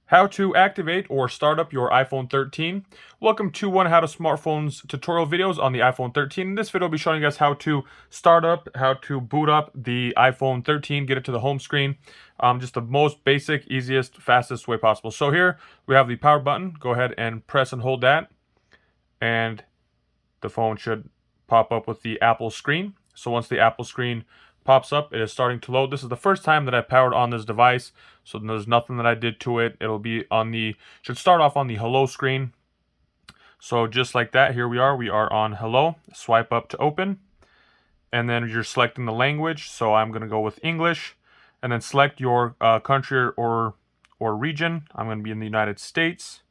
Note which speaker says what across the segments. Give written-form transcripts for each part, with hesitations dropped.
Speaker 1: How to activate or start up your iPhone 13. Welcome to one How to Smartphones tutorial videos on the iPhone 13. In this video, I'll be showing you guys how to start up, how to boot up the iPhone 13, get it to the home screen. Just the most basic, easiest, fastest way possible. So here we have the power button. Go ahead and press and hold that, and the phone should pop up with the Apple screen. So once the Apple screen pops up, it is starting to load. This is the first time that I powered on this device, so there's nothing that I did to it. It'll be on the, should start off on the hello screen. So just like that, here we are on hello. Swipe up to open, and then you're selecting the language. So I'm gonna go with English, and then select your country or region. I'm gonna be in the United States.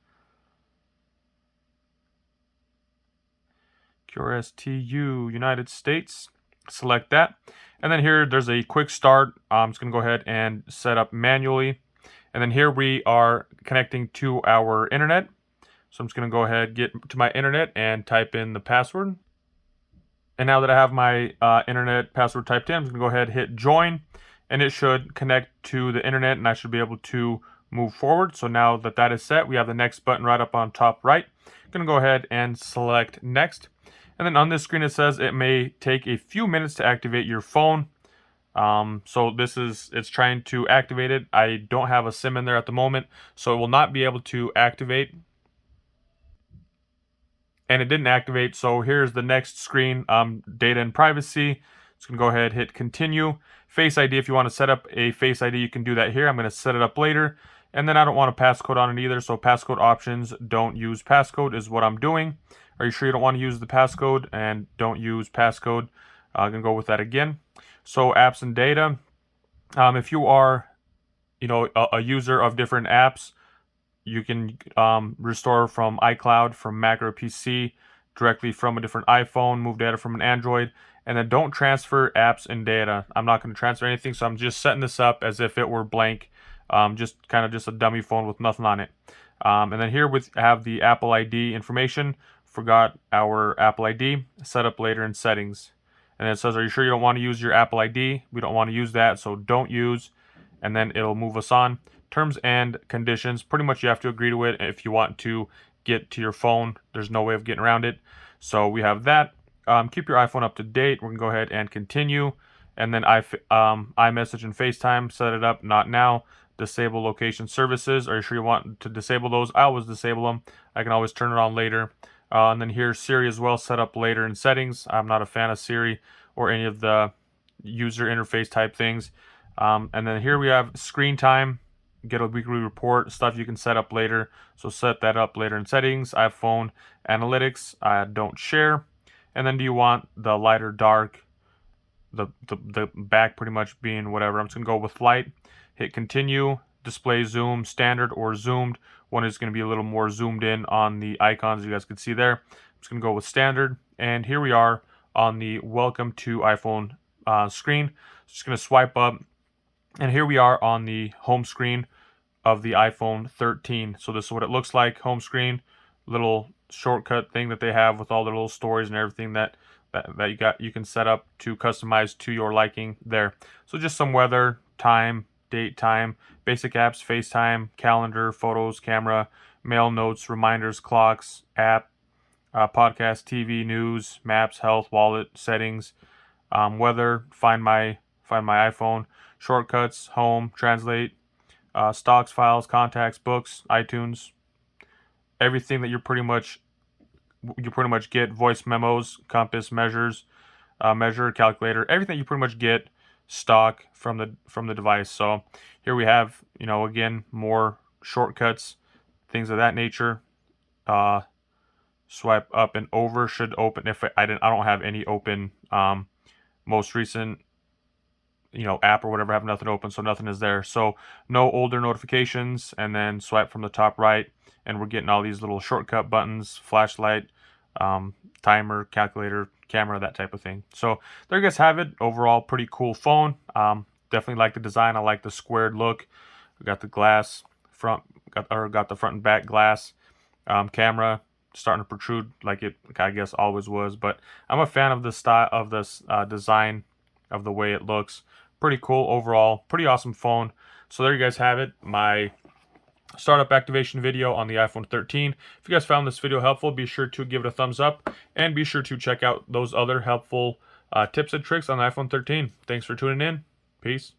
Speaker 1: QRSTU, United States. Select that. And then here, there's a quick start. I'm just going to go ahead and set up manually. And then here we are connecting to our internet. So I'm just going to go ahead, get to my internet and type in the password. And now that I have my internet password typed in, I'm just going to go ahead, hit join. And it should connect to the internet, and I should be able to move forward. So now that that is set, we have the next button right up on top right. I'm going to go ahead and select next. And then on this screen, it says it may take a few minutes to activate your phone. So it's trying to activate it. I don't have a SIM in there at the moment, so it will not be able to activate. And it didn't activate, so here's the next screen, data and privacy. Just gonna go ahead, hit continue. Face ID, if you want to set up a Face ID, you can do that here. I'm gonna set it up later. And then I don't want a passcode on it either, so passcode options, don't use passcode is what I'm doing. Are you sure you don't want to use the passcode? And don't use passcode. I'm gonna go with that again. So apps and data. If you are, a user of different apps, you can restore from iCloud, from Mac or PC, directly from a different iPhone, move data from an Android, and then don't transfer apps and data. I'm not going to transfer anything, so I'm just setting this up as if it were blank, just a dummy phone with nothing on it. And then here we have the Apple ID information. Forgot our Apple ID. Set up later in settings. And then it says, are you sure you don't want to use your Apple ID? We don't want to use that, so don't use. And then it'll move us on. Terms and conditions. Pretty much you have to agree to it if you want to get to your phone. There's no way of getting around it. So we have that. Keep your iPhone up to date. We're going to go ahead and continue. And then iMessage and FaceTime. Set it up. Not now. Disable location services. Are you sure you want to disable those? I always disable them. I can always turn it on later. And then here's Siri as well, set up later in settings. I'm not a fan of Siri or any of the user interface type things. And then here we have screen time, get a weekly report, stuff you can set up later. So set that up later in settings. iPhone analytics, I don't share. And then do you want the light or dark? The back pretty much being whatever. I'm just gonna go with light. Hit continue. Display zoom, standard or zoomed. One is going to be a little more zoomed in on the icons you guys can see there. I'm just going to go with standard. And here we are on the welcome to iPhone screen. Just going to swipe up. And here we are on the home screen of the iPhone 13. So this is what it looks like, home screen. Little shortcut thing that they have with all the little stories and everything that you can set up to customize to your liking there. So just some weather, time, date, time, basic apps, FaceTime, calendar, photos, camera, mail, notes, reminders, clocks, app, podcast, TV, news, maps, health, wallet, settings, weather, find my iPhone, shortcuts, home, translate, stocks, files, contacts, books, iTunes, everything that you pretty much get, voice memos, compass, measures, measure, calculator, everything you pretty much get stock from the device. So here we have, again, more shortcuts, things of that nature. Swipe up and over should open. If I don't have any open, most recent, app or whatever, I have nothing open, so nothing is there. So no older notifications. And then swipe from the top right, and we're getting all these little shortcut buttons, flashlight, timer, calculator, camera, that type of thing. So there you guys have it. Overall, pretty cool phone. Definitely like the design. I like the squared look. We got the glass front, got the front and back glass. Camera starting to protrude like it, I guess, always was. But I'm a fan of the style of this design, of the way it looks. Pretty cool overall. Pretty awesome phone. So there you guys have it. My startup activation video on the iPhone 13. If you guys found this video helpful, be sure to give it a thumbs up and be sure to check out those other helpful tips and tricks on the iPhone 13. Thanks for tuning in. Peace.